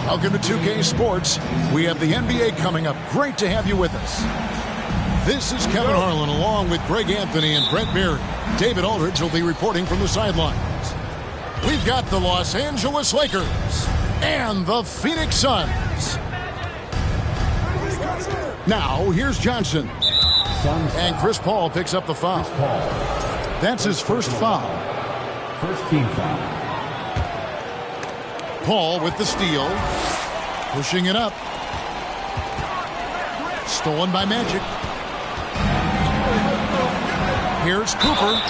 Welcome to 2K Sports. We have the NBA coming up. Great to have you with us. This is Kevin Harlan along with Greg Anthony and Brent Berry. David Aldridge will be reporting from the sidelines. We've got the Los Angeles Lakers and the Phoenix Suns. Now, here's Johnson. And Chris Paul picks up the foul. That's his first foul. First team foul. Paul with the steal. Pushing it up. Stolen by Magic. Here's Cooper.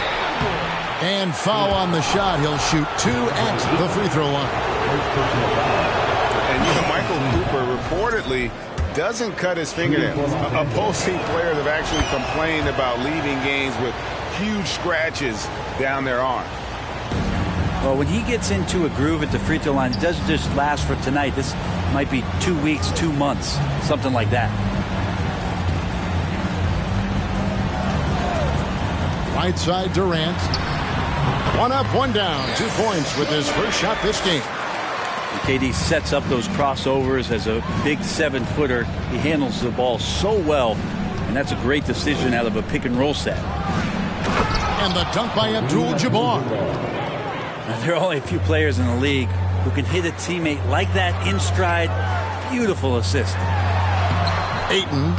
And foul on the shot. He'll shoot 2 at the free throw line. And, Michael Cooper reportedly doesn't cut his fingernails. Opposing players have actually complained about leaving games with huge scratches down their arm. Well, when he gets into a groove at the free throw line, it doesn't just last for tonight. This might be 2 weeks, 2 months, something like that. Right side Durant. 1 up, 1 down. 2 points with his first shot this game. KD sets up those crossovers as a big 7-footer. He handles the ball so well, and that's a great decision out of a pick-and-roll set. And the dunk by Abdul-Jabbar. Now, there are only a few players in the league who can hit a teammate like that in stride. Beautiful assist. Ayton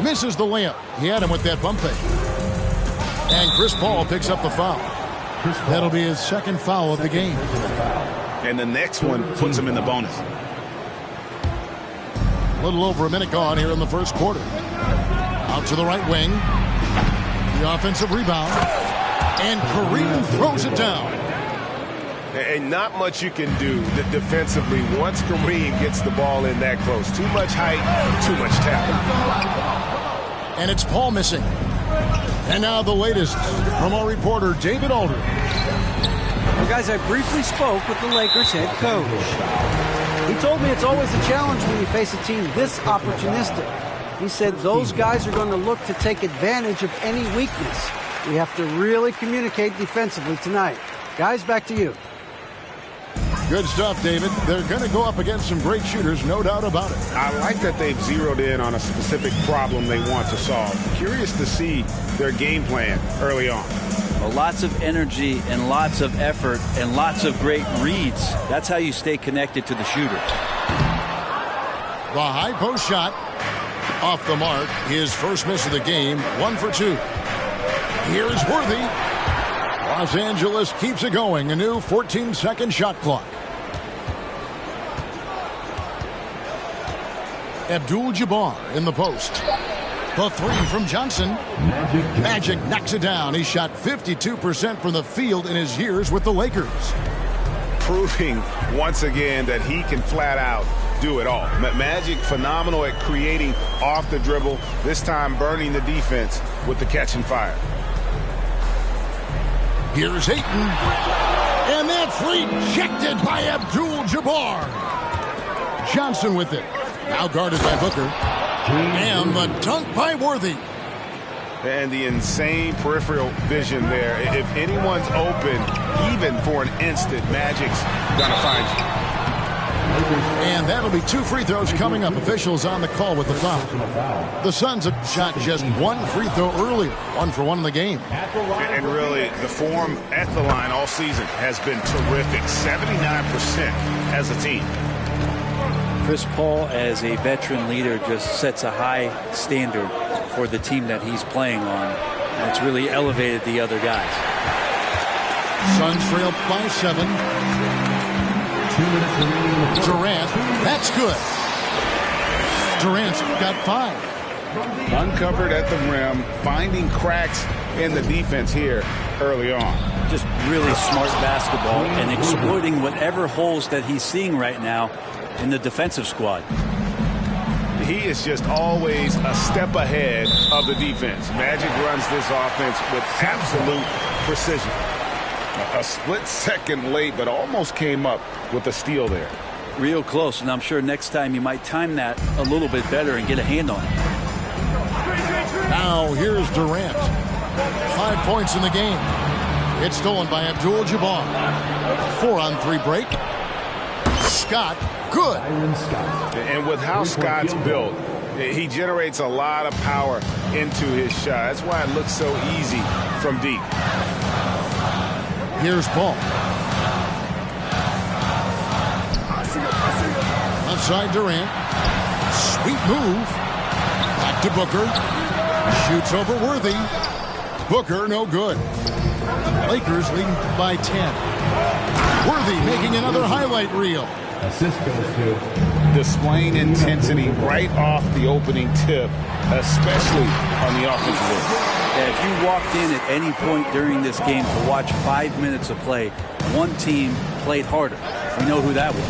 misses the layup. He had him with that bump fake. And Chris Paul picks up the foul. That'll be his second foul of the game. And the next one puts him in the bonus. A little over a minute gone here in the first quarter. Out to the right wing. The offensive rebound. And Kareem throws it down. And not much you can do defensively once Kareem gets the ball in that close. Too much height, too much talent. And it's Paul missing. And now the latest from our reporter, David Aldridge. Well, guys, I briefly spoke with the Lakers head coach. He told me it's always a challenge when you face a team this opportunistic. He said those guys are going to look to take advantage of any weakness. We have to really communicate defensively tonight. Guys, back to you. Good stuff, David. They're going to go up against some great shooters, no doubt about it. I like that they've zeroed in on a specific problem they want to solve. Curious to see their game plan early on. Well, lots of energy and lots of effort and lots of great reads. That's how you stay connected to the shooter. The high post shot off the mark. His first miss of the game, 1 for 2. Here's Worthy. Los Angeles keeps it going. A new 14-second shot clock. Abdul-Jabbar in the post. The 3 from Johnson. Magic knocks it down. He shot 52% from the field in his years with the Lakers. Proving once again that he can flat out do it all. Magic phenomenal at creating off the dribble. This time burning the defense with the catch and fire. Here's Ayton. And that's rejected by Abdul-Jabbar. Johnson with it. Now guarded by Booker. And the dunk by Worthy. And the insane peripheral vision there. If anyone's open, even for an instant, Magic's gonna find you. And that'll be 2 free throws coming up. Officials on the call with the foul. The Suns have shot just 1 free throw earlier. 1 for 1 in the game. And really, the form at the line all season has been terrific. 79% as a team. Chris Paul, as a veteran leader, just sets a high standard for the team that he's playing on. And it's really elevated the other guys. Suns trail by 7. 2 minutes remaining. Durant, that's good. Durant's got 5. Uncovered at the rim, finding cracks in the defense here early on. Just really smart basketball and exploiting whatever holes that he's seeing right now in the defensive squad. He is just always a step ahead of the defense. Magic runs this offense with absolute precision. A split second late, but almost came up with a steal there. Real close, and I'm sure next time you might time that a little bit better and get a hand on it. Now here's Durant. 5 points in the game. It's stolen by Abdul-Jabbar. 4-on-3 break. Scott, good. And with how Scott's built, he generates a lot of power into his shot. That's why it looks so easy from deep. Here's Paul. Outside Durant. Sweet move. Back to Booker. Shoots over Worthy. Booker, no good. Lakers leading by 10. Worthy making another highlight reel. Assist goes to Displaying intensity right off the opening tip, especially on the offensive end. Yeah, if you walked in at any point during this game to watch 5 minutes of play, one team played harder. We know who that was.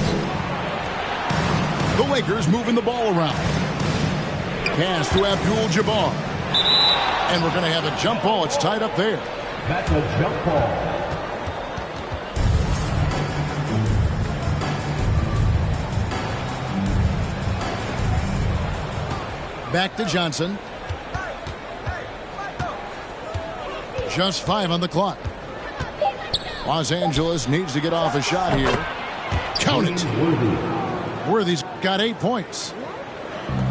The Lakers moving the ball around. Pass to Abdul-Jabbar. And we're going to have a jump ball. It's tied up there. That's a jump ball. Back to Johnson. Just 5 on the clock. Los Angeles needs to get off a shot here. Count it. Worthy's got 8 points.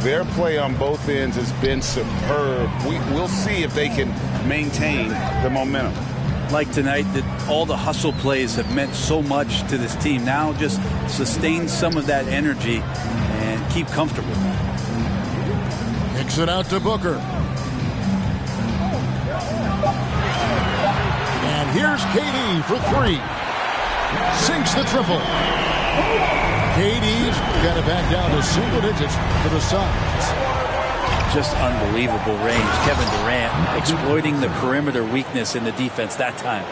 Their play on both ends has been superb. We'll see if they can maintain the momentum. Like tonight, that all the hustle plays have meant so much to this team. Now just sustain some of that energy and keep comfortable. Kicks it out to Booker. And here's KD for 3. Sinks the triple. KD's got it back down to single digits for the Suns. Just unbelievable range. Kevin Durant exploiting the perimeter weakness in the defense that time.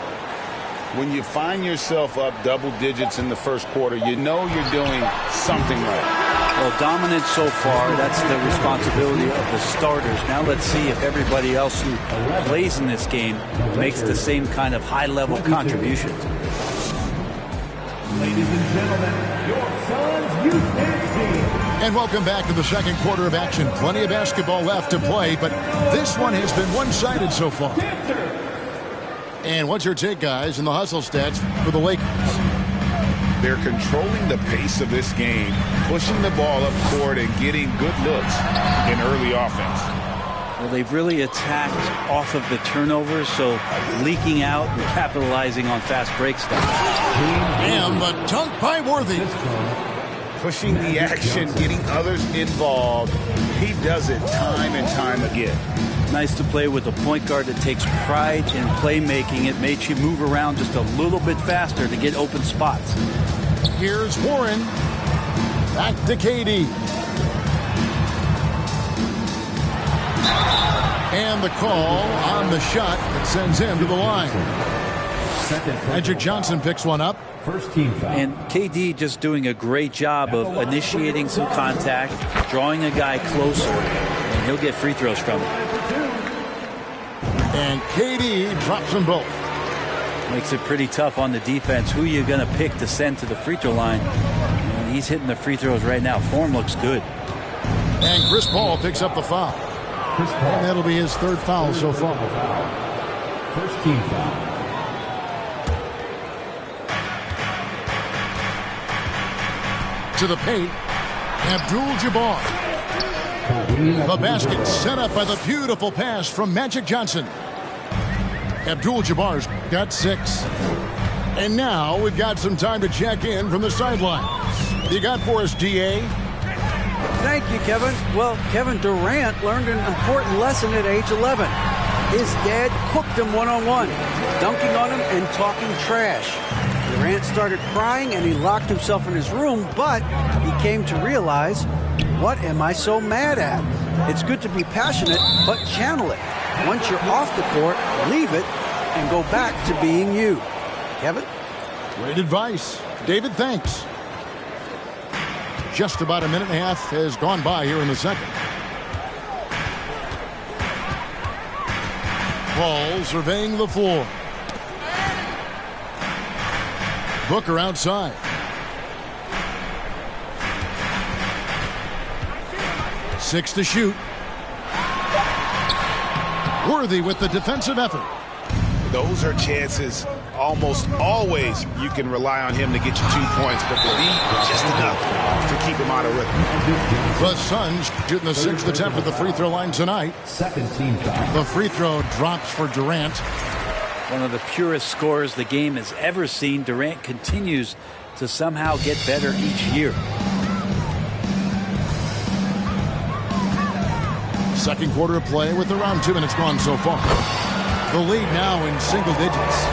When you find yourself up double digits in the first quarter, you know you're doing something right. Well, dominant so far. That's the responsibility of the starters. Now let's see if everybody else who plays in this game makes the same kind of high-level contributions. Ladies and gentlemen, your Suns Youth Dance Team. And welcome back to the second quarter of action. Plenty of basketball left to play, but this one has been one-sided so far. And what's your take, guys, in the hustle stats for the Lakers? They're controlling the pace of this game, pushing the ball up court and getting good looks in early offense. Well, they've really attacked off of the turnovers, so leaking out and capitalizing on fast break stuff. And the dunk by Worthy. Pushing the action, getting others involved. He does it time and time again. Nice to play with a point guard that takes pride in playmaking. It makes you move around just a little bit faster to get open spots. Here's Warren. Back to KD. And the call on the shot that sends him to the line. Magic Johnson picks one up. First team foul. And KD just doing a great job of initiating some contact, drawing a guy closer, and he'll get free throws from it. And KD drops them both. Makes it pretty tough on the defense. Who you going to pick to send to the free throw line? And he's hitting the free throws right now. Form looks good. And Chris Paul picks up the foul. And that'll be his 3rd foul so far. First team foul. To the paint, Abdul-Jabbar. The basket set up by the beautiful pass from Magic Johnson. Abdul-Jabbar's got 6. And now we've got some time to check in from the sidelines. You got for us, D.A.? Thank you, Kevin. Well, Kevin Durant learned an important lesson at age 11. His dad cooked him one-on-one, dunking on him and talking trash. Durant started crying and he locked himself in his room, but he came to realize, what am I so mad at? It's good to be passionate, but channel it. Once you're off the court, leave it and go back to being you. Kevin? Great advice. David, thanks. Just about a minute and a half has gone by here in the second. Ball surveying the floor. Booker outside. Six to shoot. Worthy with the defensive effort. Those are chances almost always you can rely on him to get you 2 points, but the lead just enough to keep him out of rhythm. The Suns shooting the sixth attempt at the free throw line tonight. Second team foul. The free throw drops for Durant. One of the purest scorers the game has ever seen. Durant continues to somehow get better each year. Second quarter of play with around 2 minutes gone so far. The lead now in single digits.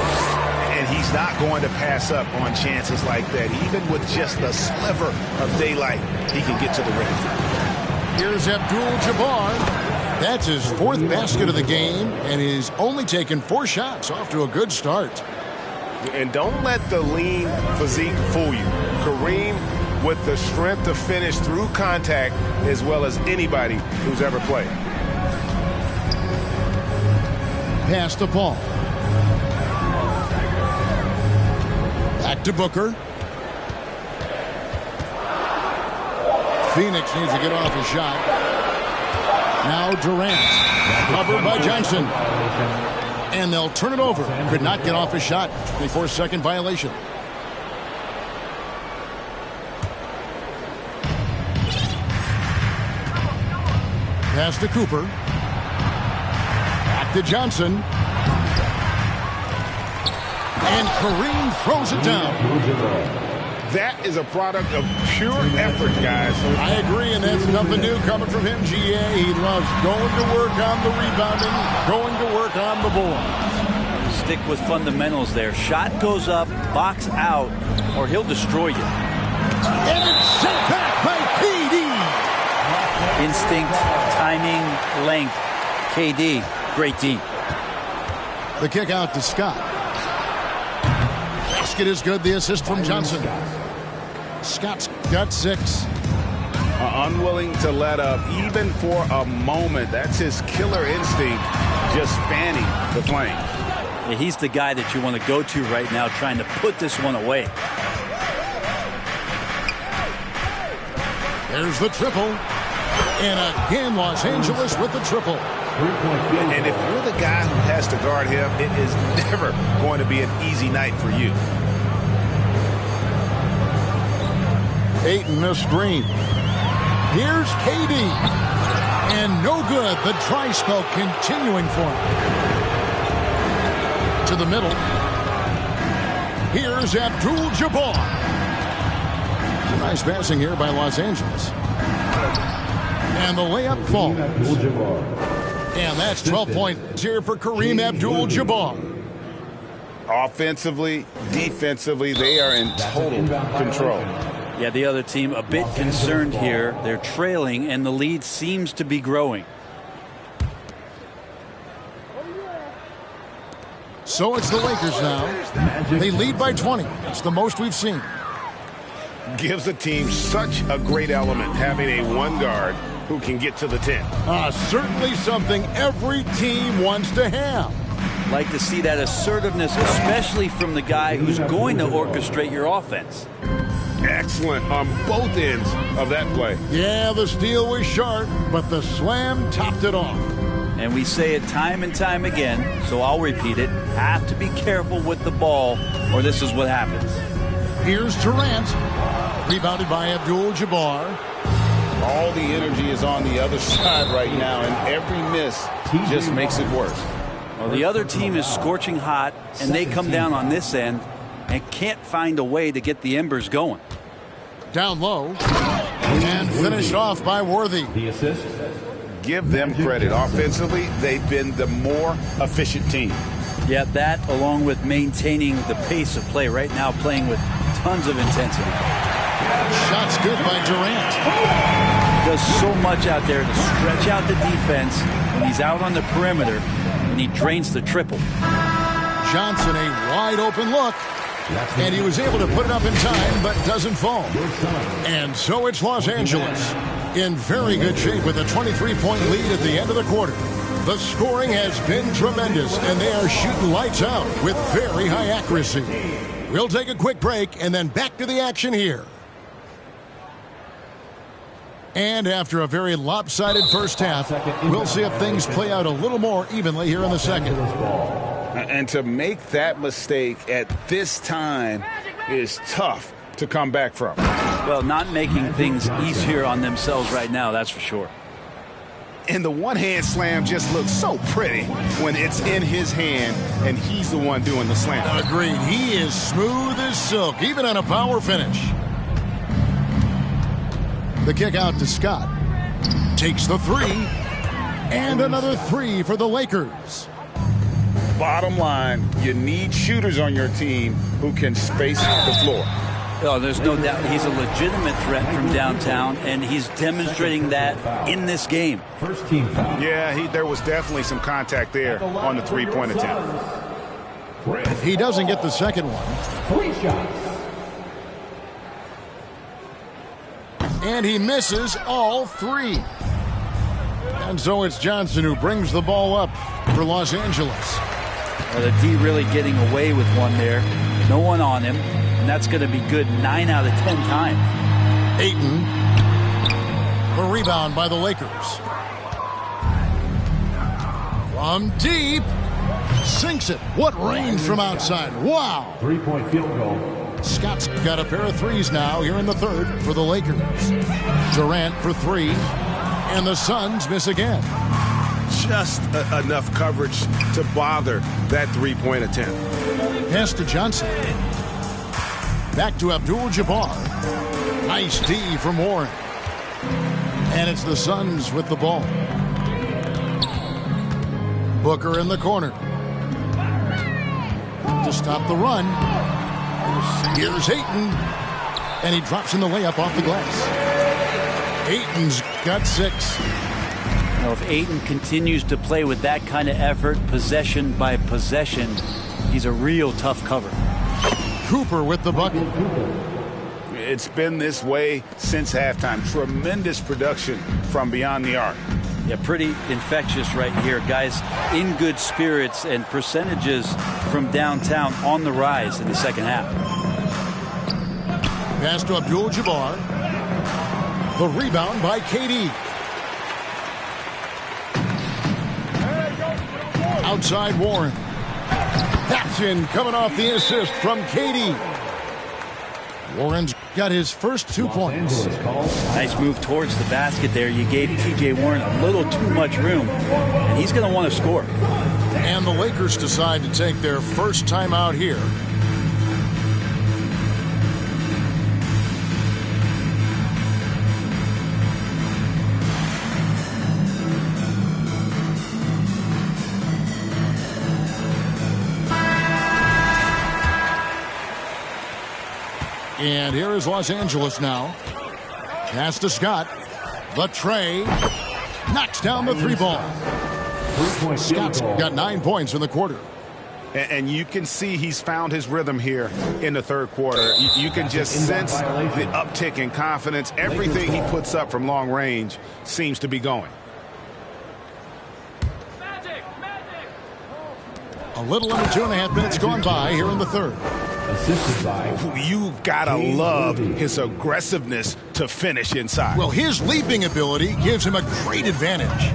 And he's not going to pass up on chances like that. Even with just a sliver of daylight, he can get to the rim. Here's Abdul-Jabbar. That's his fourth basket of the game, and he's only taken 4 shots. Off to a good start. And don't let the lean physique fool you. Kareem with the strength to finish through contact as well as anybody who's ever played. Pass to Paul. Back to Booker. Phoenix needs to get off his shot. Now Durant. Covered by Johnson. And they'll turn it over. Could not get off his shot. 24-second violation. Pass to Cooper. Back to Johnson. And Kareem throws it down. That is a product of pure effort, guys. I agree, and that's nothing new coming from him, GA. He loves going to work on the rebounding, going to work on the board. Stick with fundamentals there. Shot goes up, box out, or he'll destroy you. And it's sent back by KD. Instinct, timing, length. KD, great D. The kick out to Scott. Basket is good. The assist from Johnson. Scott's got 6. Unwilling to let up even for a moment. That's his killer instinct, just fanning the flame. Yeah, he's the guy that you want to go to right now, trying to put this one away. There's the triple. And again, Los Angeles with the triple. And if you're the guy who has to guard him, it is never going to be an easy night for you. Ayton, a screen. Here's KD. And no good. The dry spell continuing for him. To the middle. Here's Abdul-Jabbar. Nice passing here by Los Angeles. And the layup falls. And that's 12 points here for Kareem Abdul-Jabbar. Offensively, defensively, they are in total control. Yeah, the other team a bit concerned here. They're trailing, and the lead seems to be growing. So it's the Lakers now. They lead by 20. It's the most we've seen. Gives a team such a great element having a one guard who can get to the 10. Certainly something every team wants to have. Like to see that assertiveness, especially from the guy who's going to orchestrate your offense. Excellent on both ends of that play. Yeah, the steal was sharp, but the slam topped it off. And we say it time and time again, so I'll repeat it. Have to be careful with the ball, or this is what happens. Here's Durant. Rebounded by Abdul-Jabbar. All the energy is on the other side right now, and every miss just makes it worse. Well, the other team is scorching hot, and they come down on this end and can't find a way to get the embers going. Down low. And finished off by Worthy. The assist. Give them credit. Offensively, they've been the more efficient team. Yeah, that along with maintaining the pace of play right now, playing with tons of intensity. Shots good by Durant. does so much out there to stretch out the defense when he's out on the perimeter, and he drains the triple. Johnson, a wide open look. And he was able to put it up in time, but doesn't fall. And so it's Los Angeles in very good shape with a 23-point lead at the end of the quarter. The scoring has been tremendous, and they are shooting lights out with very high accuracy. We'll take a quick break and then back to the action here. And after a very lopsided first half, we'll see if things play out a little more evenly here in the second. And to make that mistake at this time is tough to come back from. Well, not making things easier on themselves right now, that's for sure. And the one-hand slam just looks so pretty when it's in his hand and he's the one doing the slam. Agreed. He is smooth as silk, even on a power finish. The kick out to Scott. Takes the three. And another three for the Lakers. Bottom line, you need shooters on your team who can space the floor. Oh, there's no doubt he's a legitimate threat from downtown, and he's demonstrating that in this game. First team foul. Yeah, there was definitely some contact there on the three-point attempt. If he doesn't get the second one. 3 shots. And he misses all three. And so it's Johnson who brings the ball up for Los Angeles. Well, the D really getting away with one there. No one on him. And that's going to be good 9 out of 10 times. Ayton. A rebound by the Lakers. From deep. Sinks it. What range from outside. Wow. 3-point field goal. Scott's got a pair of threes now here in the third for the Lakers. Durant for three. And the Suns miss again. Just enough coverage to bother that three-point attempt. Pass to Johnson. Back to Abdul-Jabbar. Nice D from Warren. And it's the Suns with the ball. Booker in the corner. To stop the run. Here's Ayton. And he drops in the layup off the glass. Ayton's got 6. Now, if Ayton continues to play with that kind of effort, possession by possession, he's a real tough cover. Cooper with the bucket. It's been this way since halftime. Tremendous production from beyond the arc. Yeah, pretty infectious right here. Guys in good spirits, and percentages from downtown on the rise in the second half. Pass to Abdul-Jabbar. The rebound by KD. Outside Warren. That's in, coming off the assist from KD. Warren's got his first 2 points. Nice move towards the basket there. You gave T.J. Warren a little too much room, and he's going to want to score. And the Lakers decide to take their first time out here. And here is Los Angeles now. Pass to Scott. The tray. Knocks down the 3-ball. Scott's got 9 points in the quarter. And you can see he's found his rhythm here in the third quarter. You can just sense the uptick in confidence. Everything he puts up from long range seems to be going. A little under 2.5 minutes gone by here in the third. Assisted by. You've got to love his aggressiveness to finish inside. Well, his leaping ability gives him a great advantage.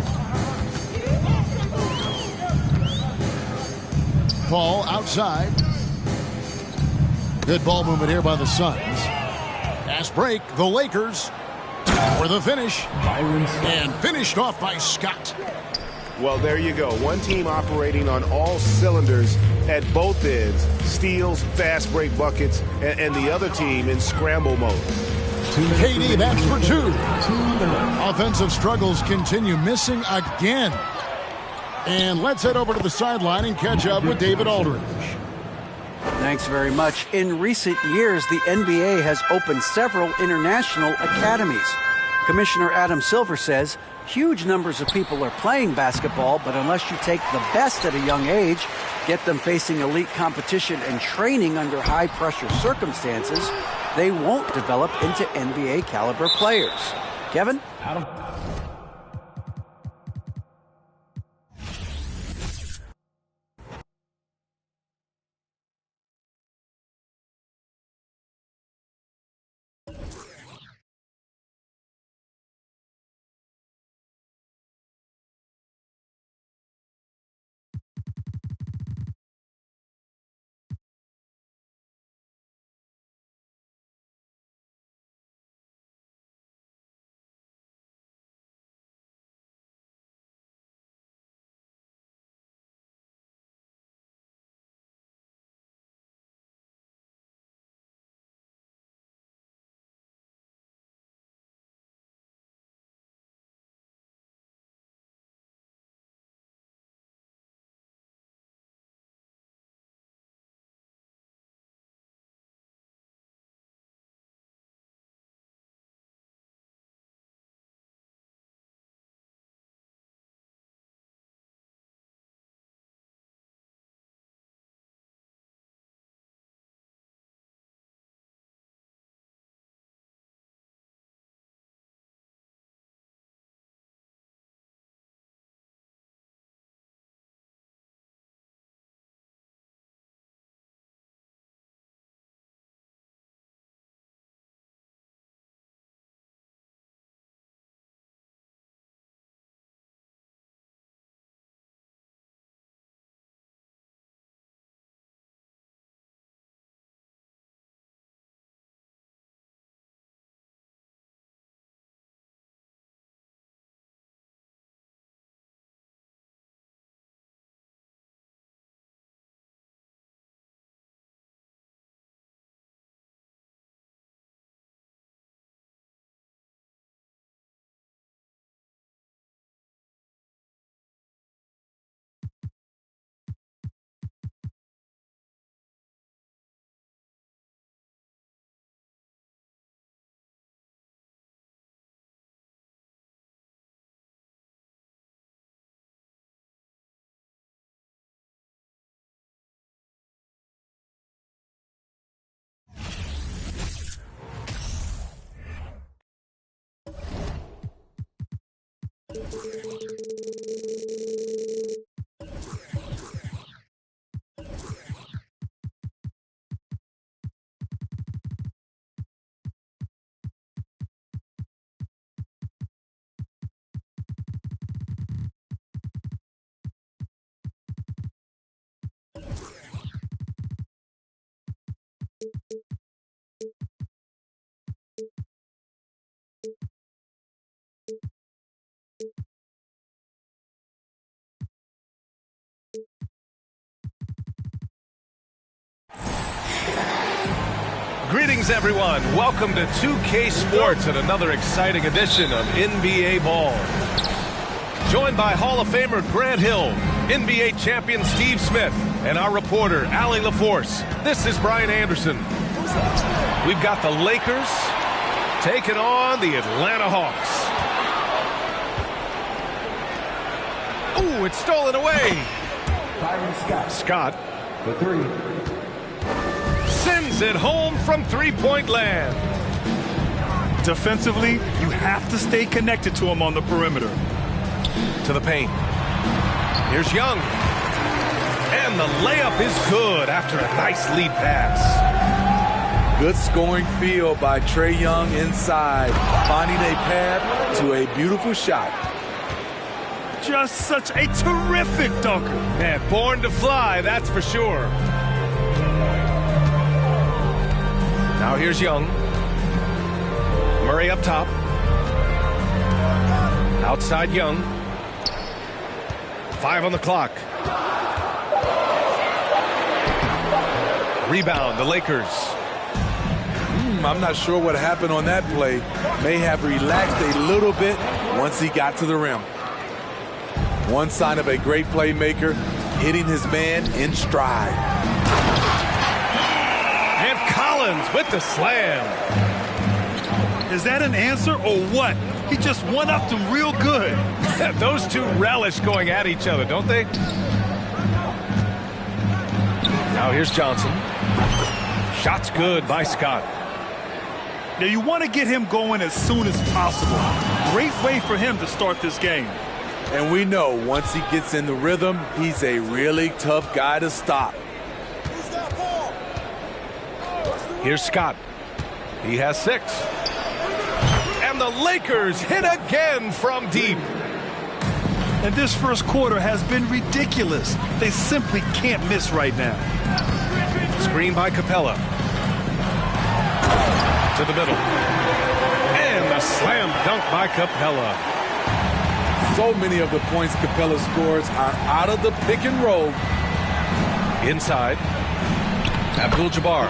Ball outside. Good ball movement here by the Suns. Pass break. The Lakers for the finish. And finished off by Scott. Well, there you go. One team operating on all cylinders at both ends. Steals, fast break buckets, and the other team in scramble mode. KD, that's for 2. Offensive struggles continue, missing again. And let's head over to the sideline and catch up with David Aldridge. Thanks very much. In recent years, the NBA has opened several international academies. Commissioner Adam Silver says huge numbers of people are playing basketball, but unless you take the best at a young age, get them facing elite competition and training under high-pressure circumstances, they won't develop into NBA-caliber players. Kevin? Adam. Greetings, everyone. Welcome to 2K Sports and another exciting edition of NBA Ball. Joined by Hall of Famer Grant Hill, NBA champion Steve Smith, and our reporter, Allie LaForce. This is Brian Anderson. We've got the Lakers taking on the Atlanta Hawks. Ooh, it's stolen away. Scott. The three. Sends it home from three-point land. Defensively, you have to stay connected to him on the perimeter. To the paint. Here's Young. And the layup is good after a nice lead pass. Good scoring field by Trae Young inside, finding a path to a beautiful shot. Just such a terrific dunker. Man, born to fly, that's for sure. Now here's Young. Murray up top. Outside Young. 5 on the clock. Rebound, the Lakers. I'm not sure what happened on that play. May have relaxed a little bit once he got to the rim. One sign of a great playmaker, hitting his man in stride. And Collins with the slam. Is that an answer or what? He just one-upped him real good. Those two relish going at each other, don't they? Now here's Johnson. Shot's good by Scott. Now you want to get him going as soon as possible. Great way for him to start this game. And we know once he gets in the rhythm, he's a really tough guy to stop. Here's Scott. He has 6. And the Lakers hit again from deep. And this first quarter has been ridiculous. They simply can't miss right now. Screen by Capella. To the middle. And a slam dunk by Capella. So many of the points Capella scores are out of the pick and roll. Inside. Abdul-Jabbar.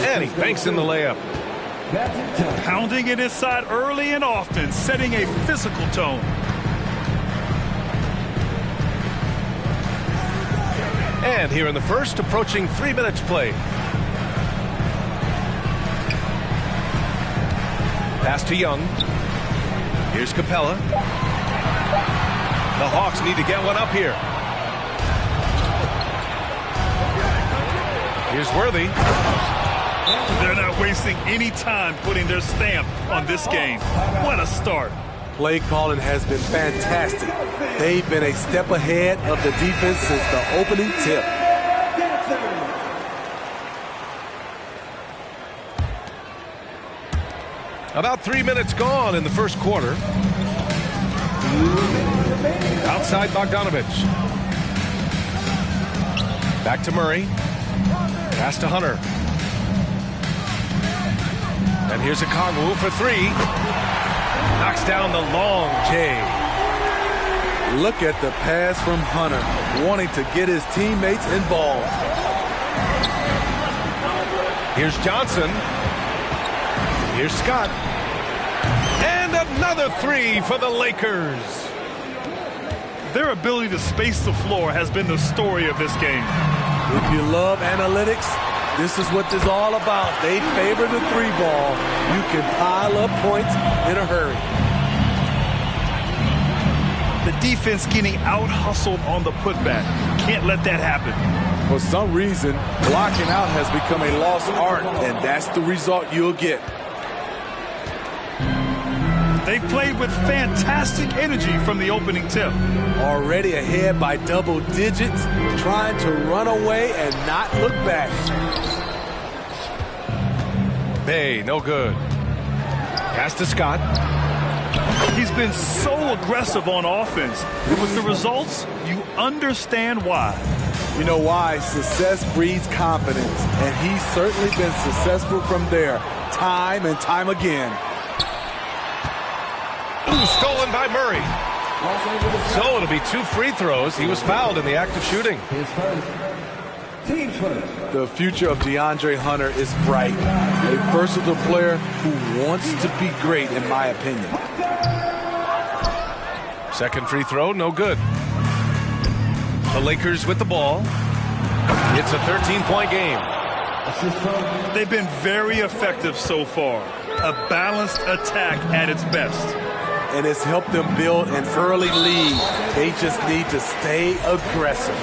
And he banks in the layup. Pounding it inside early and often, setting a physical tone. And here in the first, approaching 3 minutes played. Pass to Young. Here's Capella. The Hawks need to get one up here. Here's Worthy. They're not wasting any time putting their stamp on this game. What a start. Play calling has been fantastic. They've been a step ahead of the defense since the opening tip. About 3 minutes gone in the first quarter. Outside Bogdanovich. Back to Murray. Pass to Hunter. And here's Okongwu for 3. Knocks down the long J. Look at the pass from Hunter, wanting to get his teammates involved. Here's Johnson. Here's Scott. And another 3 for the Lakers. Their ability to space the floor has been the story of this game. If you love analytics, this is what this is all about. They favor the 3 ball. You can pile up points in a hurry. The defense getting out-hustled on the putback. Can't let that happen. For some reason, blocking out has become a lost art, and that's the result you'll get. They played with fantastic energy from the opening tip. Already ahead by double digits, trying to run away and not look back. Bay, no good. Pass to Scott. He's been so aggressive on offense. And with the results, you understand why. You know why? Success breeds confidence, and he's certainly been successful from there, time and time again. Ooh, stolen by Murray. So it'll be 2 free throws. He was fouled in the act of shooting. The future of DeAndre Hunter is bright. A versatile player who wants to be great, in my opinion. Second free throw, no good. The Lakers with the ball. It's a 13-point game. They've been very effective so far. A balanced attack at its best. And it's helped them build an early lead. They just need to stay aggressive.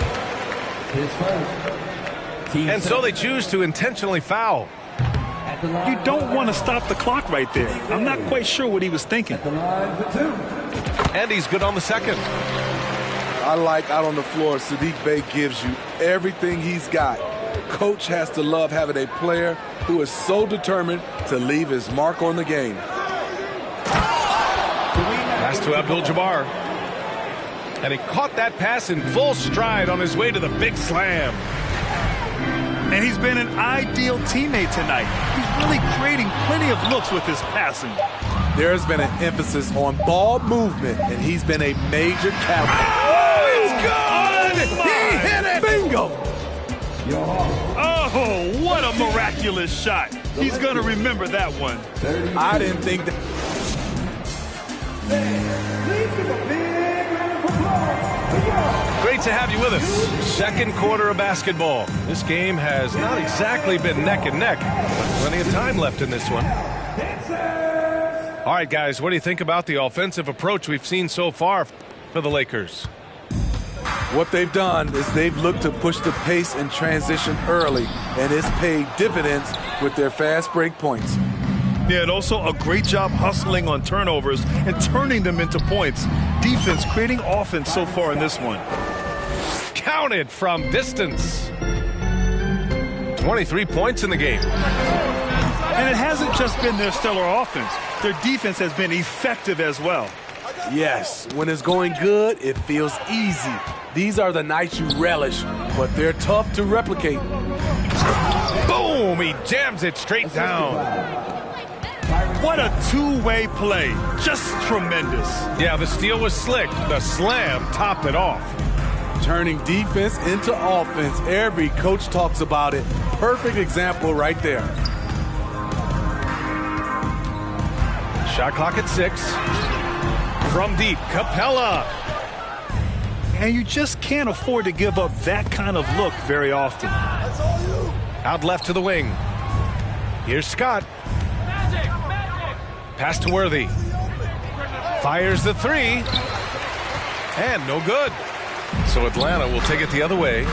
And so they choose to intentionally foul. You don't want to stop the clock right there. I'm not quite sure what he was thinking. And he's good on the second. I like out on the floor, Saddiq Bey gives you everything he's got. Coach has to love having a player who is so determined to leave his mark on the game. Pass to Abdul-Jabbar. And he caught that pass in full stride on his way to the big slam. And he's been an ideal teammate tonight. He's really creating plenty of looks with his passing. There's been an emphasis on ball movement, and he's been a major captain. Oh, it's good! He hit it! Bingo! Oh, what a miraculous shot. He's going to remember that one. I didn't think that. Great to have you with us. Second quarter of basketball. This game has not exactly been neck and neck, but plenty of time left in this one. All right, guys, what do you think about the offensive approach we've seen so far for the Lakers? What they've done is they've looked to push the pace and transition early, and it's paid dividends with their fast break points. Yeah, and also a great job hustling on turnovers and turning them into points. Defense creating offense so far in this one. Counted from distance. 23 points in the game. And it hasn't just been their stellar offense. Their defense has been effective as well. Yes, when it's going good, it feels easy. These are the nights you relish, but they're tough to replicate. Boom! He jams it straight down. What a two-way play. Just tremendous. Yeah, the steal was slick. The slam topped it off. Turning defense into offense. Every coach talks about it. Perfect example right there. Shot clock at 6. From deep, Capella. And you just can't afford to give up that kind of look very often. Out left to the wing. Here's Scott. Pass to Worthy. Fires the 3. And no good. So Atlanta will take it the other way.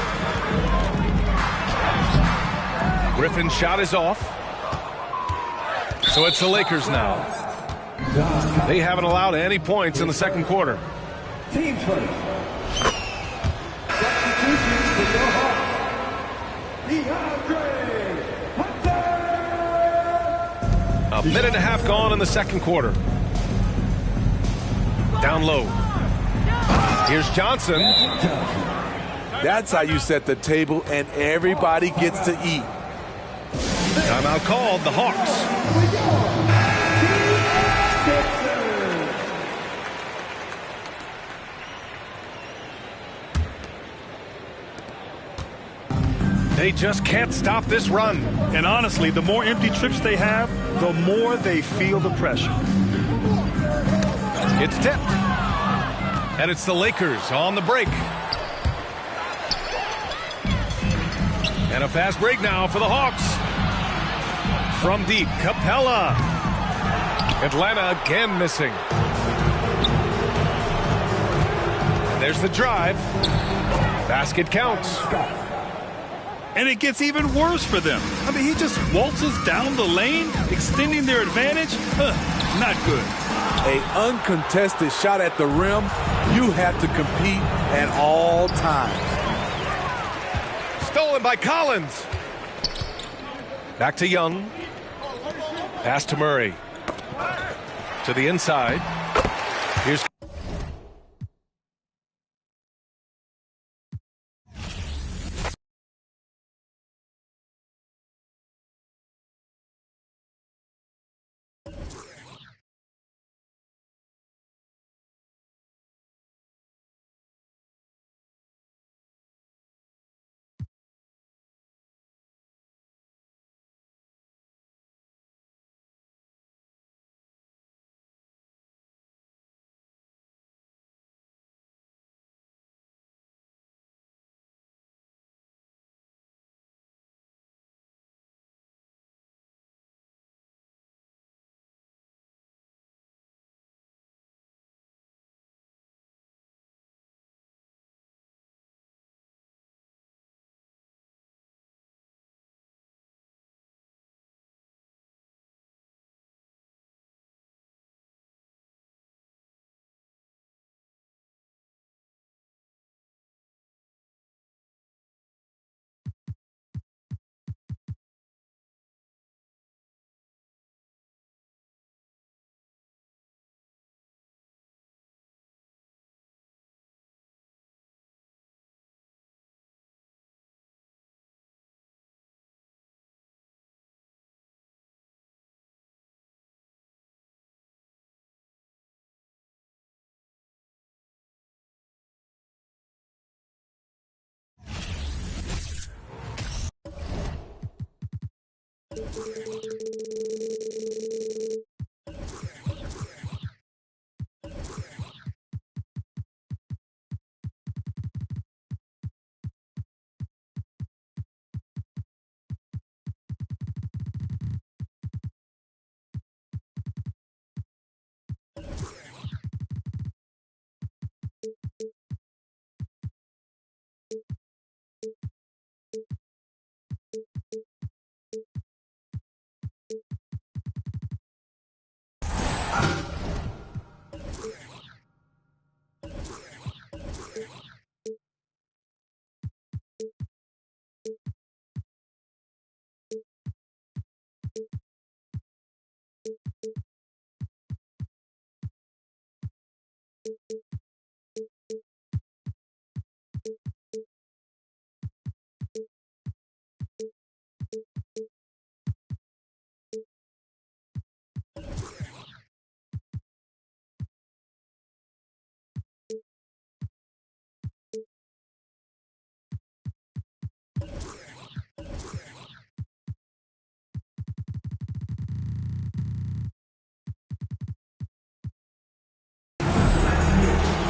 Griffin's shot is off. So it's the Lakers now. They haven't allowed any points in the second quarter. Team first. Substitutions for your Hawks. A minute and a half gone in the second quarter. Down low. Here's Johnson. That's how you set the table and everybody gets to eat. Timeout called, the Hawks. They just can't stop this run. And honestly, the more empty trips they have, the more they feel the pressure. It's tipped. And it's the Lakers on the break. And a fast break now for the Hawks. From deep, Capella. Atlanta again missing. And there's the drive. Basket counts. And it gets even worse for them. I mean, he just waltzes down the lane, extending their advantage. Not good. An uncontested shot at the rim, you have to compete at all times. Stolen by Collins. Back to Young. Pass to Murray. To the inside. Here's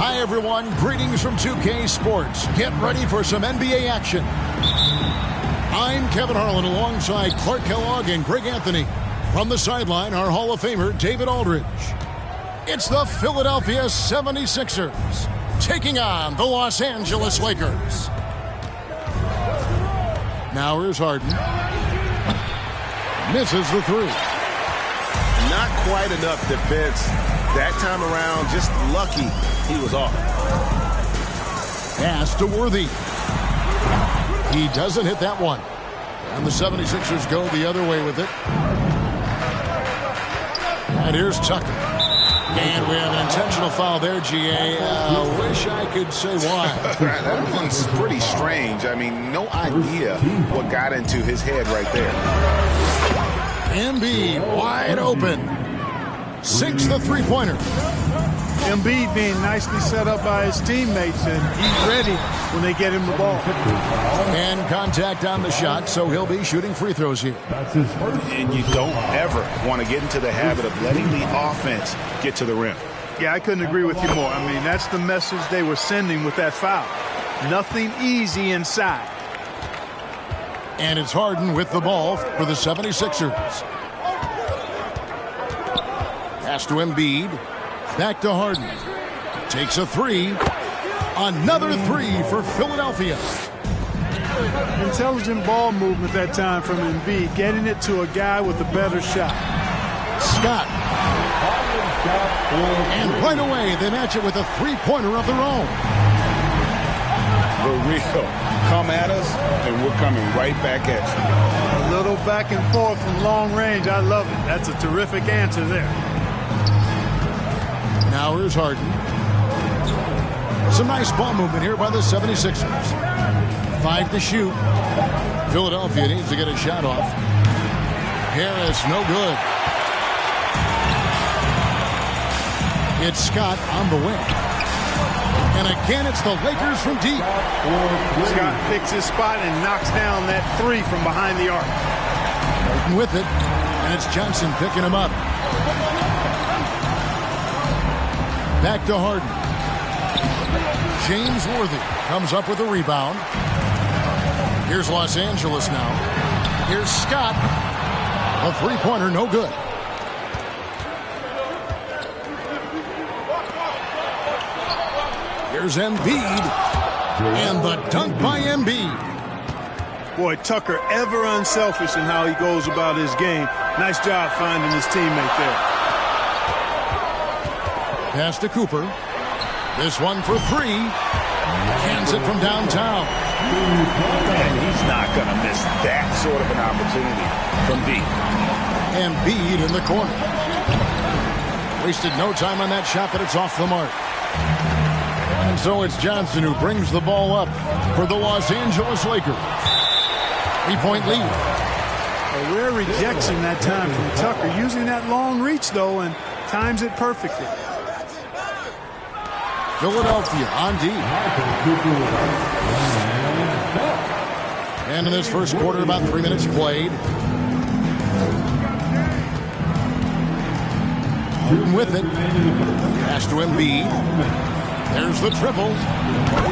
Hi, everyone. Greetings from 2K Sports. Get ready for some NBA action. I'm Kevin Harlan alongside Clark Kellogg and Greg Anthony. From the sideline, our Hall of Famer, David Aldridge. It's the Philadelphia 76ers taking on the Los Angeles Lakers. Now here's Harden. Misses the three. Not quite enough defense that time around. Just lucky he was off. Pass to Worthy. He doesn't hit that one. And the 76ers go the other way with it. And here's Tucker. And we have an intentional foul there, GA. Wish I could say why. That one's pretty strange. I mean, no idea what got into his head right there. Embiid wide open. Sinks the three-pointer. Embiid being nicely set up by his teammates, and he's ready when they get him the ball. And contact on the shot, so he'll be shooting free throws here. And you don't ever want to get into the habit of letting the offense get to the rim. Yeah, I couldn't agree with you more. I mean, that's the message they were sending with that foul. Nothing easy inside. And it's Harden with the ball for the 76ers. Pass to Embiid. Back to Harden. Takes a three. Another three for Philadelphia. Intelligent ball movement that time from Embiid, getting it to a guy with a better shot. Scott. And right away, they match it with a three-pointer of their own. For real. Come at us, and we're coming right back at you. A little back and forth from long range. I love it. That's a terrific answer there. Now here's Harden. Some nice ball movement here by the 76ers. 5 to shoot. Philadelphia needs to get a shot off. Harris, no good. It's Scott on the wing. And again, it's the Lakers from deep. Scott picks his spot and knocks down that three from behind the arc. Harden with it. And it's Johnson picking him up. Back to Harden. James Worthy comes up with a rebound. Here's Los Angeles now. Here's Scott. A three-pointer, no good. Here's Embiid. And the dunk by Embiid. Boy, Tucker ever unselfish in how he goes about his game. Nice job finding his teammate there. Pass to Cooper. This one for three. Cans it from downtown. And he's not going to miss that sort of an opportunity from deep. Embiid in the corner. Wasted no time on that shot, but it's off the mark. And so it's Johnson who brings the ball up for the Los Angeles Lakers. 3-point lead. A rare rejection that time from Tucker. Using that long reach, though, and times it perfectly. Philadelphia on D. And in this first quarter, about 3 minutes played. Harden with it. Pass to Embiid. There's the triple.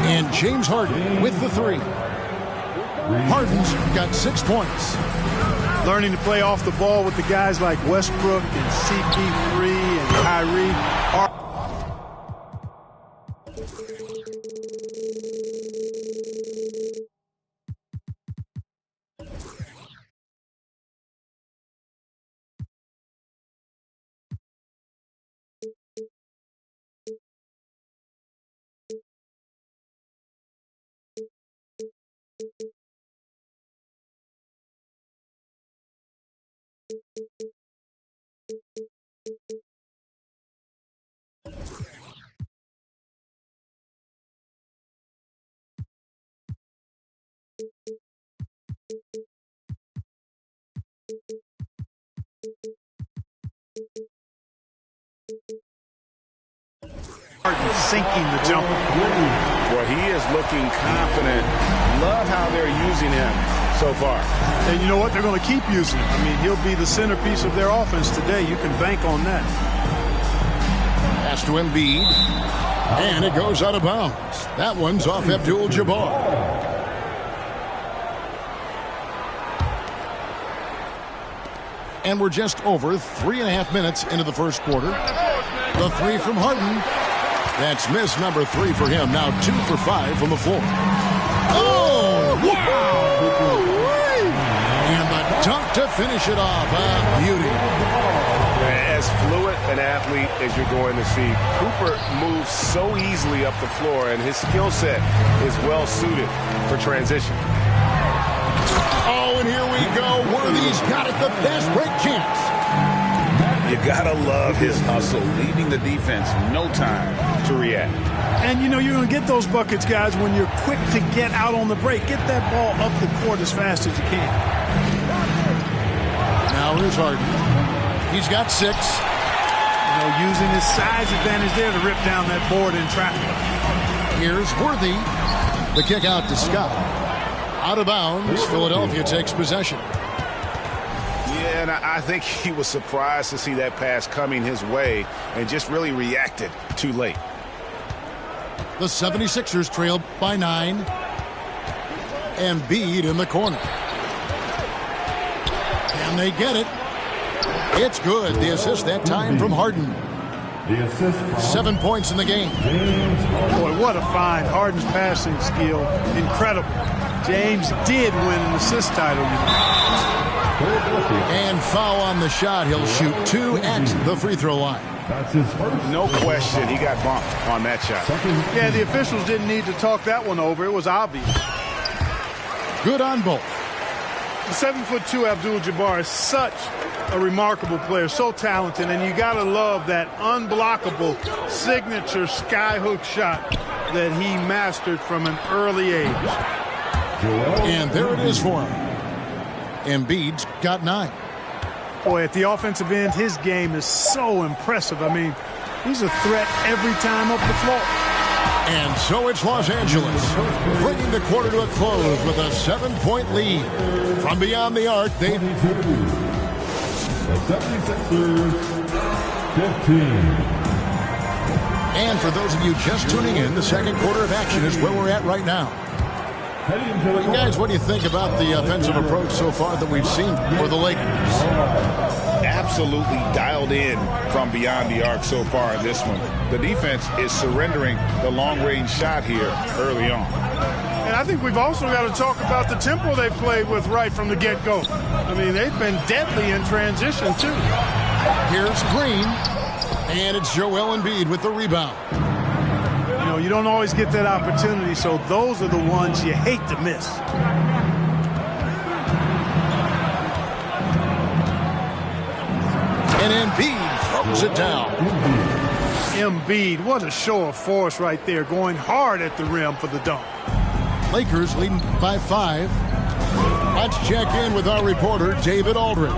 And James Harden with the three. Harden's got 6 points. Learning to play off the ball with the guys like Westbrook and CP3 and Kyrie. sinking the jumper. Well, he is looking confident. Love how they're using him so far. And you know what? They're going to keep using him. I mean, he'll be the centerpiece of their offense today. You can bank on that. Pass to Embiid. And it goes out of bounds. That one's off Abdul-Jabbar. And we're just over 3.5 minutes into the first quarter. The three from Harden. That's miss number 3 for him. Now 2 for 5 from the floor. Oh, wow! And the dunk to finish it off. A beauty. As fluid an athlete as you're going to see, Cooper moves so easily up the floor, and his skill set is well suited for transition. Oh, and here we go. Worthy's got it, the fast break chance. You gotta love his hustle, leaving the defense no time to react. And, you know, you're going to get those buckets, guys, when you're quick to get out on the break. Get that ball up the court as fast as you can. Now here's Harden. He's got 6. You know, using his size advantage there to rip down that board in traffic. Here's Worthy. The kick out to Scott. Out of bounds. Philadelphia takes possession. Yeah, and I think he was surprised to see that pass coming his way and just really reacted too late. The 76ers trail by 9. Embiid in the corner. Can they get it? It's good. The assist that time from Harden. 7 points in the game. Boy, what a find. Harden's passing skill, incredible. James did win an assist title. And foul on the shot. He'll shoot 2 at the free throw line. No question, he got bumped on that shot. Yeah, the officials didn't need to talk that one over. It was obvious. Good on both. The 7'2" Abdul-Jabbar is such a remarkable player, so talented, and you got to love that unblockable signature skyhook shot that he mastered from an early age. And there it is for him. Embiid's got 9. Boy, at the offensive end, his game is so impressive. I mean, he's a threat every time up the floor. And so it's Los Angeles, bringing the quarter to a close with a 7-point lead. From beyond the arc, they... The 76ers, 15. And for those of you just tuning in, the second quarter of action is where we're at right now. You guys, what do you think about the offensive approach so far that we've seen for the Lakers? Absolutely dialed in from beyond the arc so far in this one. The defense is surrendering the long-range shot here early on. And I think we've also got to talk about the tempo they've played with right from the get-go. I mean, they've been deadly in transition, too. Here's Green, and it's Joel Embiid with the rebound. You know, you don't always get that opportunity, so those are the ones you hate to miss. And Embiid throws it down. Embiid, what a show of force right there, going hard at the rim for the dunk. Lakers leading by 5. Let's check in with our reporter, David Aldridge.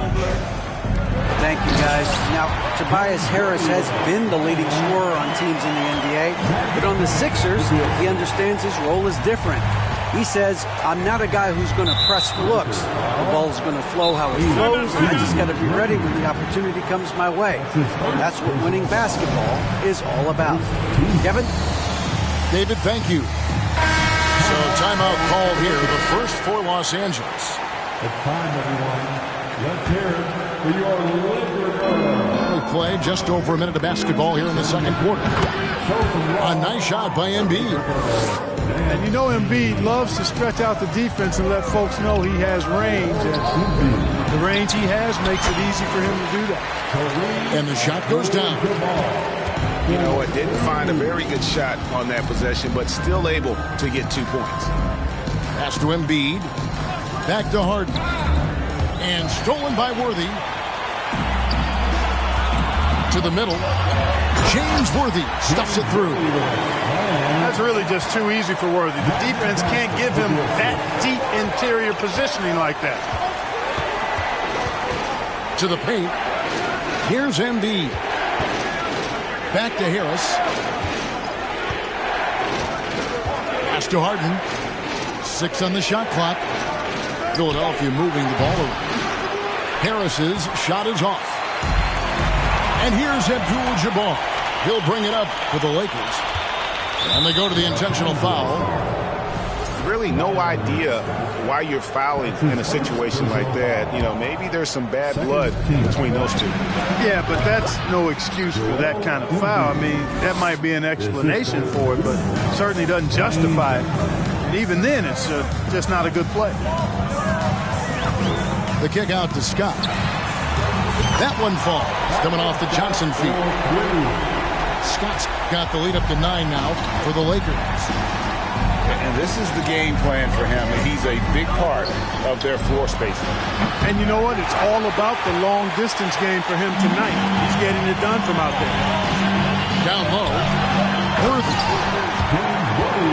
Thank you, guys. Now, Tobias Harris has been the leading scorer on teams in the NBA, but on the Sixers, he understands his role is different. He says, I'm not a guy who's going to press for looks. The ball's going to flow how it flows, and I just got to be ready when the opportunity comes my way. That's what winning basketball is all about. Kevin? David, thank you. So timeout called here, the first for Los Angeles. It's time, everyone. Let's hear it for your Lakers. We play just over a minute of basketball here in the second quarter. A nice shot by Embiid. And you know Embiid loves to stretch out the defense and let folks know he has range. And the range he has makes it easy for him to do that. And the shot goes down. You know, it didn't find a very good shot on that possession, but still able to get 2 points. Pass to Embiid. Back to Harden. And stolen by Worthy. To the middle. James Worthy stuffs it through. That's really just too easy for Worthy. The defense can't give him that deep interior positioning like that. To the paint. Here's Embiid. Back to Harris. Pass to Harden. 6 on the shot clock. Philadelphia moving the ball around. Harris's shot is off. And here's Abdul-Jabbar. He'll bring it up for the Lakers. And they go to the intentional foul. Really no idea why you're fouling in a situation like that. You know, maybe there's some bad blood between those two. Yeah, but that's no excuse for that kind of foul. I mean, that might be an explanation for it, but certainly doesn't justify it. And even then, it's just not a good play. The kick out to Scott. That one falls. Coming off the Johnson feet. Scott's got the lead up to 9 now for the Lakers. And this is the game plan for him. He's a big part of their floor spacing. And you know what? It's all about the long distance game for him tonight. He's getting it done from out there. Down low. Worthy.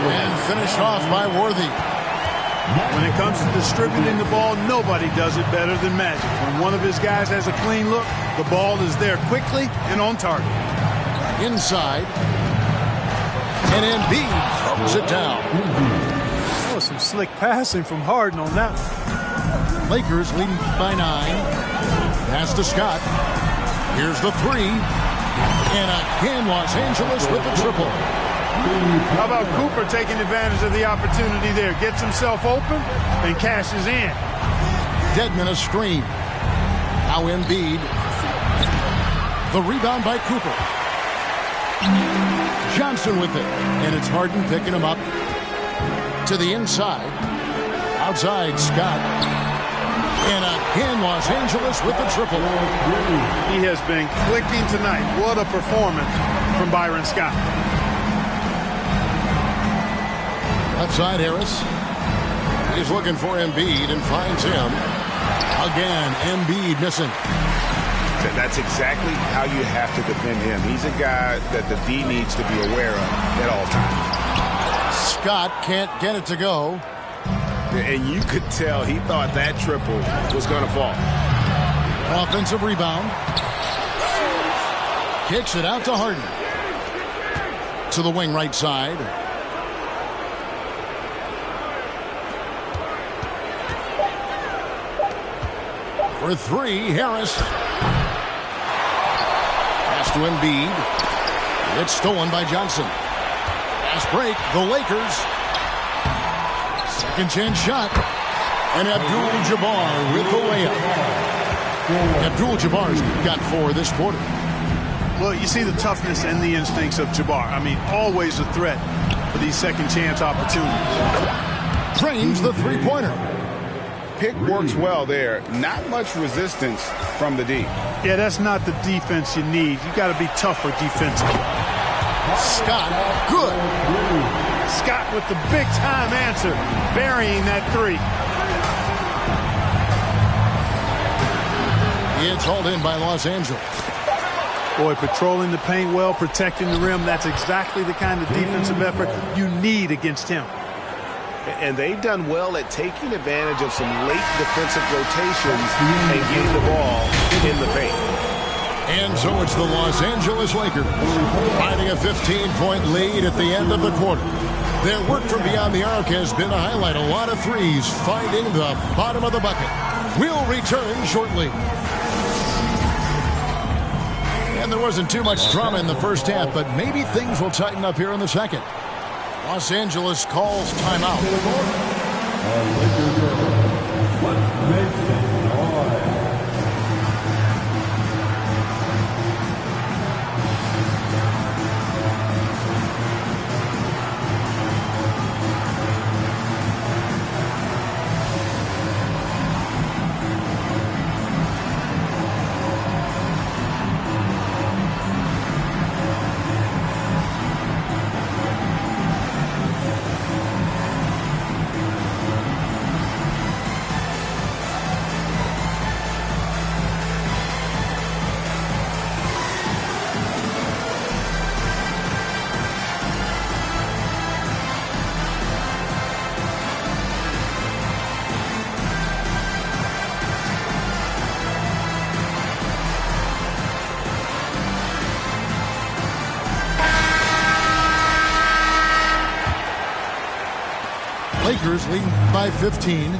And finished off by Worthy. When it comes to distributing the ball, nobody does it better than Magic. When one of his guys has a clean look, the ball is there quickly and on target. Inside. And Embiid throws it down. Oh, some slick passing from Harden on that one. Lakers leading by 9. Pass to Scott. Here's the 3. And again, Los Angeles with the triple. How about Cooper taking advantage of the opportunity there? Gets himself open and cashes in. Dedmon a screen. Now Embiid. The rebound by Cooper. Johnson with it. And it's Harden picking him up to the inside. Outside, Scott. And again, Los Angeles with the triple. He has been clicking tonight. What a performance from Byron Scott. Left side, Harris. He's looking for Embiid and finds him. Again, Embiid missing. That's exactly how you have to defend him. He's a guy that the D needs to be aware of at all times. Scott can't get it to go. And you could tell he thought that triple was going to fall. Offensive rebound. Kicks it out to Harden. To the wing right side. For 3, Harris. Pass to Embiid. It's stolen by Johnson. Fast break, the Lakers. Second chance shot. And Abdul-Jabbar with the layup. Abdul-Jabbar's got 4 this quarter. Well, you see the toughness and the instincts of Jabbar. I mean, always a threat for these second chance opportunities. Drains the three-pointer. Pick works well there. Not much resistance from the D. Yeah, that's not the defense you need. You got to be tougher defensively. Scott, good. Scott with the big-time answer, burying that 3. It's hauled in by Los Angeles. Boy, patrolling the paint well, protecting the rim, that's exactly the kind of defensive effort you need against him. And they've done well at taking advantage of some late defensive rotations and getting the ball in the paint. And so it's the Los Angeles Lakers finding a 15-point lead at the end of the quarter. Their work from beyond the arc has been to highlight a lot of threes, finding the bottom of the bucket. We'll return shortly. And there wasn't too much drama in the first half, but maybe things will tighten up here in the second. Los Angeles calls timeout. Let's make some noise. Lakers leading by 15.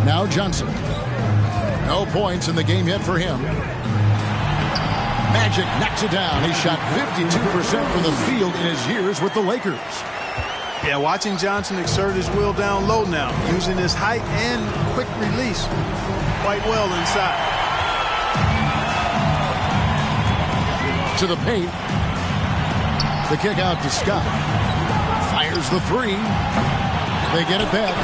Now Johnson. No points in the game yet for him. Magic knocks it down. He shot 52% from the field in his years with the Lakers. Yeah, watching Johnson exert his will down low now, using his height and quick release quite well inside. To the paint. The kick out to Scott. Fires the three. They get it back.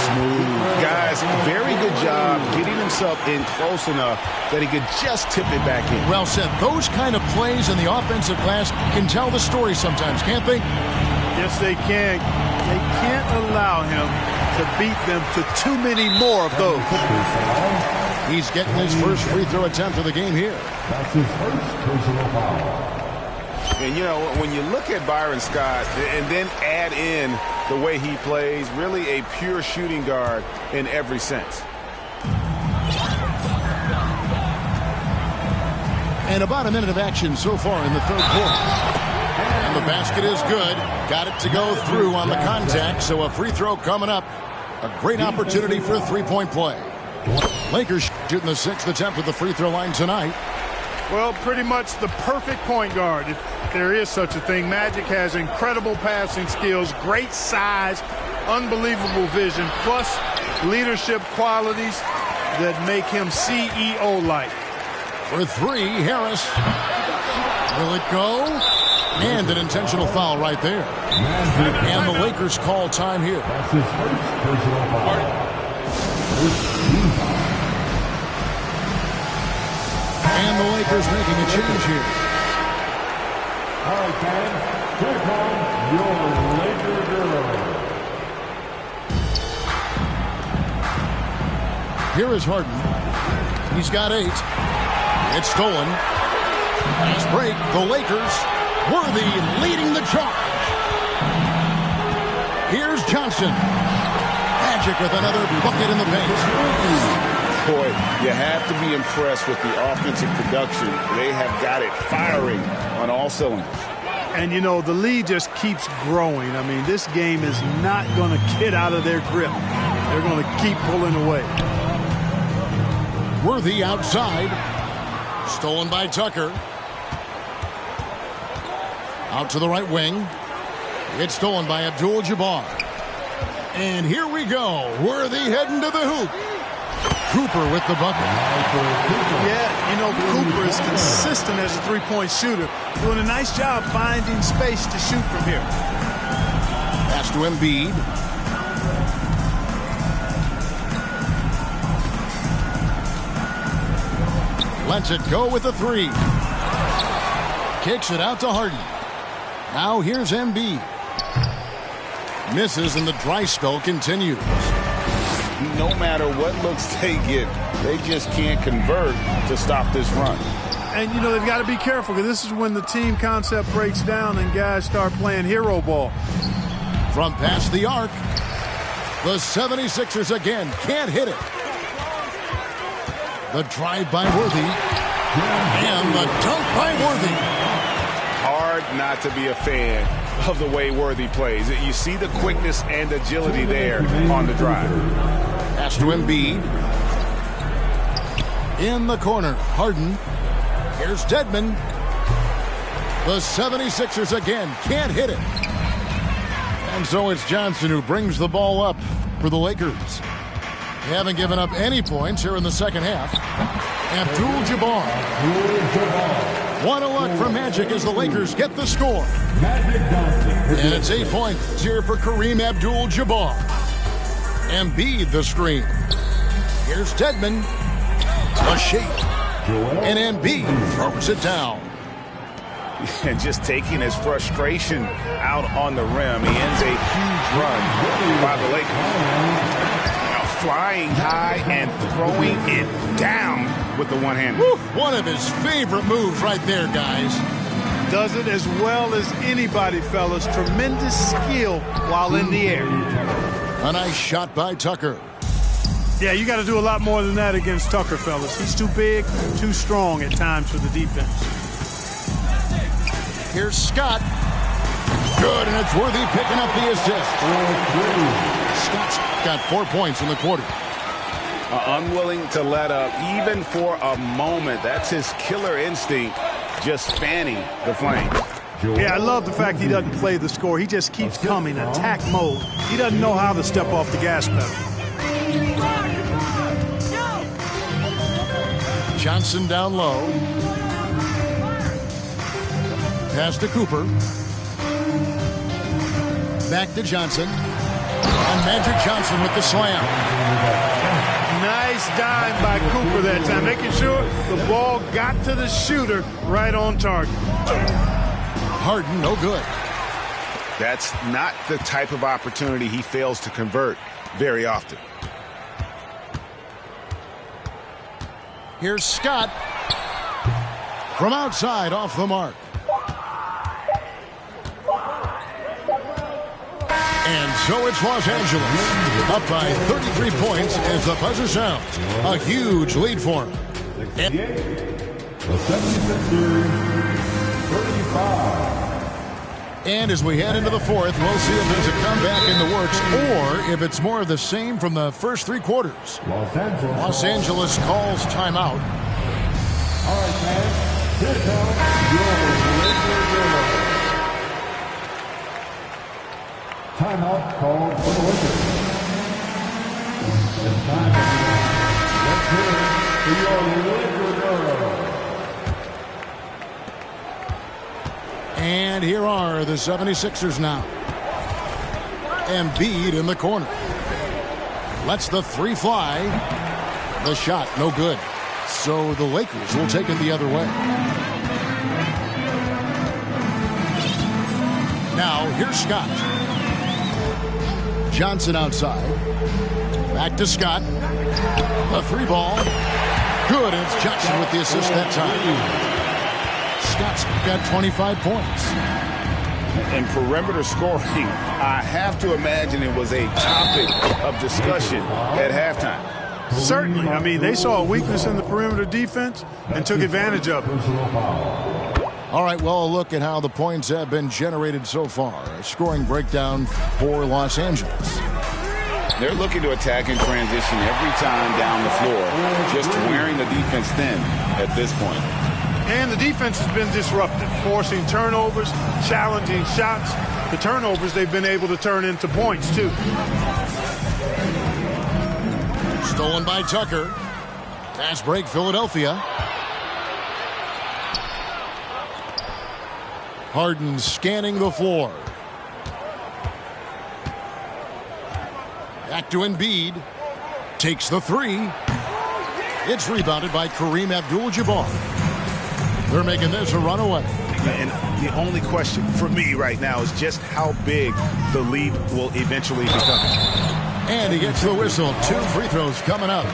Smooth. Guys, very good job getting himself in close enough that he could just tip it back in. Well said. Those kind of plays in the offensive glass can tell the story sometimes, can't they? Yes, they can. They can't allow him to beat them to too many more of those. He's getting his first free throw attempt of the game here. That's his first personal foul. And, you know, when you look at Byron Scott and then add in the way he plays, really a pure shooting guard in every sense. And about a minute of action so far in the third quarter. And the basket is good. Got it to go through on the contact, so a free throw coming up. A great opportunity for a three-point play. Lakers shooting the 6th attempt at the free throw line tonight. Well, pretty much the perfect point guard, if there is such a thing. Magic has incredible passing skills, great size, unbelievable vision, plus leadership qualities that make him CEO-like. For three, Harris. Will it go? And an intentional foul right there. And the Lakers call time here. That's his first personal foul. And the Lakers making a change here. All right, fans, here comes your Laker girl. Here is Harden. He's got 8. It's stolen. Fast break. The Lakers. Worthy leading the charge. Here's Johnson. Magic with another bucket in the paint. Boy, you have to be impressed with the offensive production. They have got it firing on all cylinders. And, you know, the lead just keeps growing. I mean, this game is not going to get out of their grip. They're going to keep pulling away. Worthy outside. Stolen by Tucker. Out to the right wing. It's stolen by Abdul-Jabbar. And here we go. Worthy heading to the hoop. Cooper with the bucket. Yeah, you know, Cooper is consistent as a three-point shooter. Doing a nice job finding space to shoot from here. Pass to Embiid. Lets it go with the 3. Kicks it out to Harden. Now here's Embiid. Misses and the dry spell continues. No matter what looks they get, they just can't convert to stop this run. And, you know, they've got to be careful because this is when the team concept breaks down and guys start playing hero ball. From past the arc, the 76ers again can't hit it. The drive by Worthy. And the dunk by Worthy. Hard not to be a fan of the way Worthy plays. You see the quickness and agility there on the drive. Pass to Embiid. In the corner, Harden. Here's Dedmon. The 76ers again can't hit it. And so it's Johnson who brings the ball up for the Lakers. They haven't given up any points here in the second half. Abdul-Jabbar. One of luck for Magic as the Lakers get the score. And it's 8 points here for Kareem Abdul-Jabbar. Embiid the screen. Here's Dedmon. A shake. And Embiid throws it down. And just taking his frustration out on the rim. He ends a huge run by the Lakers. Now flying high and throwing it down with the one-hander. One of his favorite moves right there, guys. Does it as well as anybody, fellas. Tremendous skill while in the air. A nice shot by Tucker. Yeah, you got to do a lot more than that against Tucker, fellas. He's too big, too strong at times for the defense. Here's Scott. Good, and it's Worthy picking up the assist. Scott's got 4 points in the quarter. Unwilling to let up even for a moment. That's his killer instinct, just fanning the flames. Yeah, I love the fact he doesn't play the score. He just keeps coming, attack mode. He doesn't know how to step off the gas pedal. Johnson down low. Pass to Cooper. Back to Johnson. And Magic Johnson with the slam. Nice dime by Cooper that time, making sure the ball got to the shooter right on target. Harden, no good. That's not the type of opportunity he fails to convert very often. Here's Scott. From outside, off the mark. And so it's Los Angeles, up by 33 points as the buzzer sounds. A huge lead for them. And as we head into the fourth, we'll see if there's a comeback in the works or if it's more of the same from the first 3 quarters. Los Angeles calls timeout. All right, man. Here comes your timeout called for the Lakers. It's time to let's hear for your Laker girl. And here are the 76ers now. Embiid in the corner. Lets the 3 fly. The shot, no good. So the Lakers will take it the other way. Now, here's Scott. Johnson outside. Back to Scott. The 3 ball. Good. And it's Johnson with the assist that time. Scott's got 25 points. In perimeter scoring, I have to imagine it was a topic of discussion at halftime. Certainly. I mean, they saw a weakness in the perimeter defense and took advantage of it. All right, well, a look at how the points have been generated so far. A scoring breakdown for Los Angeles. They're looking to attack in transition every time down the floor, just wearing the defense thin at this point. And the defense has been disruptive, forcing turnovers, challenging shots. The turnovers they've been able to turn into points, too. Stolen by Tucker. Fast break, Philadelphia. Harden scanning the floor. Back to Embiid. Takes the 3. It's rebounded by Kareem Abdul-Jabbar. They're making this a runaway. And the only question for me right now is just how big the lead will eventually become. And he gets the whistle. 2 free throws coming up.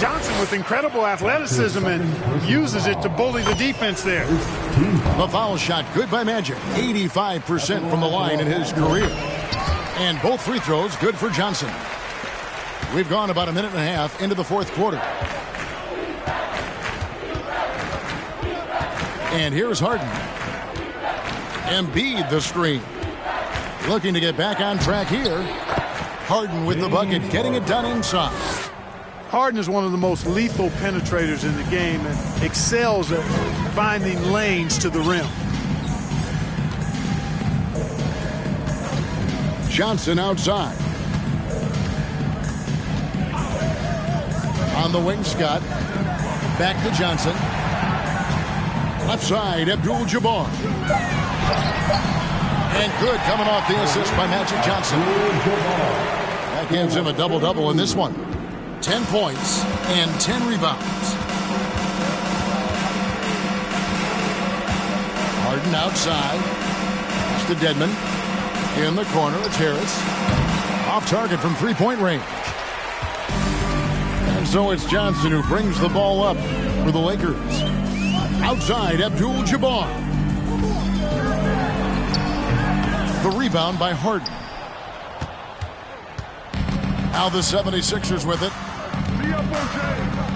Johnson with incredible athleticism and uses it to bully the defense there. The foul shot good by Magic. 85% from the line in his career. And both free throws good for Johnson. We've gone about a minute and a half into the fourth quarter. And here's Harden. Embiid the screen. Looking to get back on track here. Harden with the bucket, getting it done inside. Harden is one of the most lethal penetrators in the game and excels at finding lanes to the rim. Johnson outside. On the wing, Scott. Back to Johnson. Left side, Abdul-Jabbar. And good coming off the assist by Magic Johnson. That gives him a double-double in this one. 10 points and 10 rebounds. Harden outside. Pass to Dedmon. In the corner, it's Harris. Off target from three-point range. And so it's Johnson who brings the ball up for the Lakers. Outside, Abdul-Jabbar. The rebound by Harden. Now the 76ers with it.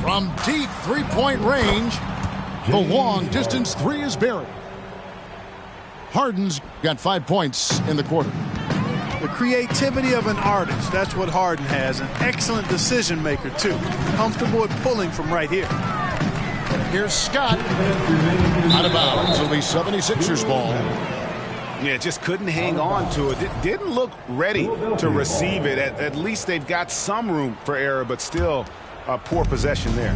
From deep three-point range, the long-distance 3 is buried. Harden's got 5 points in the quarter. The creativity of an artist, that's what Harden has. An excellent decision maker, too. Comfortable at pulling from right here. Here's Scott. Out of bounds. It'll be 76ers ball. Yeah, just couldn't hang on to it. Didn't look ready to receive it. At least they've got some room for error, but still a poor possession there.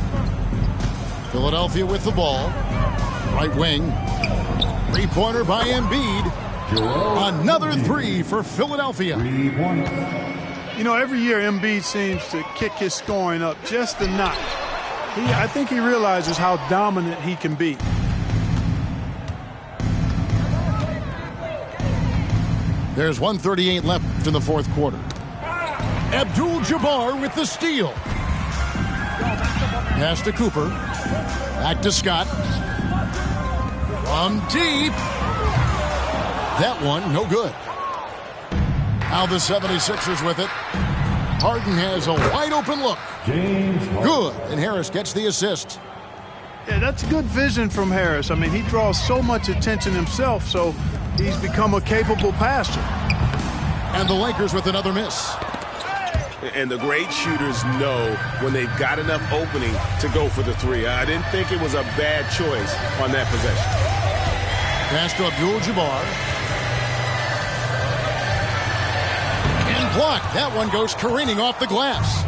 Philadelphia with the ball. Right wing. Three-pointer by Embiid. Another three for Philadelphia. You know, every year Embiid seems to kick his scoring up just a notch. I think he realizes how dominant he can be. There's 1:38 left in the fourth quarter. Abdul-Jabbar with the steal. Pass to Cooper. Back to Scott. From deep. That one, no good. Now the 76ers with it. Harden has a wide open look. Good, and Harris gets the assist. Yeah, that's good vision from Harris. I mean, he draws so much attention himself, so he's become a capable passer. And the Lakers with another miss. And the great shooters know when they've got enough opening to go for the three. I didn't think it was a bad choice on that possession. Pass to Abdul-Jabbar. And blocked. That one goes careening off the glass.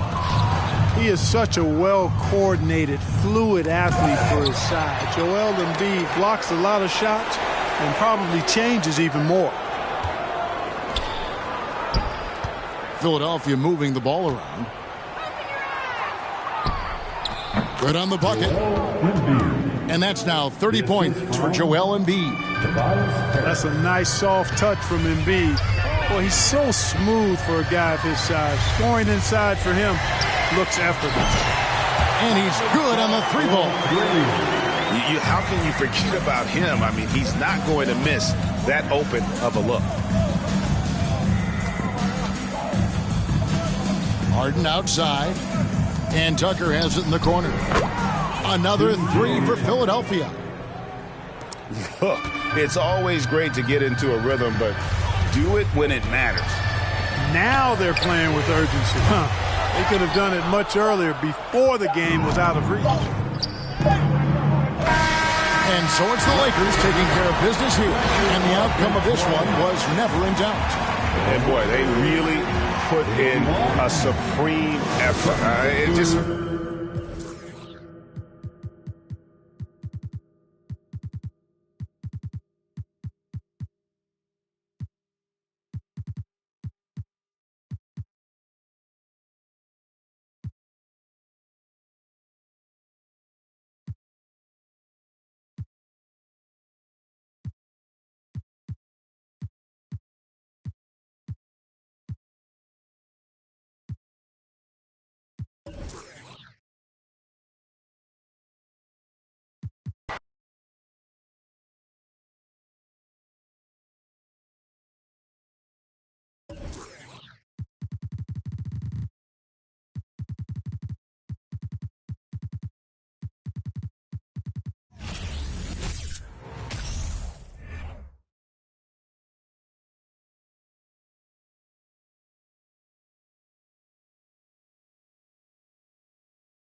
He is such a well-coordinated, fluid athlete for his size. Joel Embiid blocks a lot of shots and probably changes even more. Philadelphia moving the ball around. Good on the bucket. And that's now 30 points for Joel Embiid. That's a nice soft touch from Embiid. Boy, he's so smooth for a guy of his size. Scoring inside for him looks effortless. And he's good on the three ball. How can you forget about him? I mean, he's not going to miss that open of a look. Harden outside. And Tucker has it in the corner. Another three for Philadelphia. Look, it's always great to get into a rhythm, but do it when it matters. Now they're playing with urgency. They could have done it much earlier before the game was out of reach. And so it's the Lakers taking care of business here. And the outcome of this one was never in doubt. And boy, they really put in a supreme effort. It just...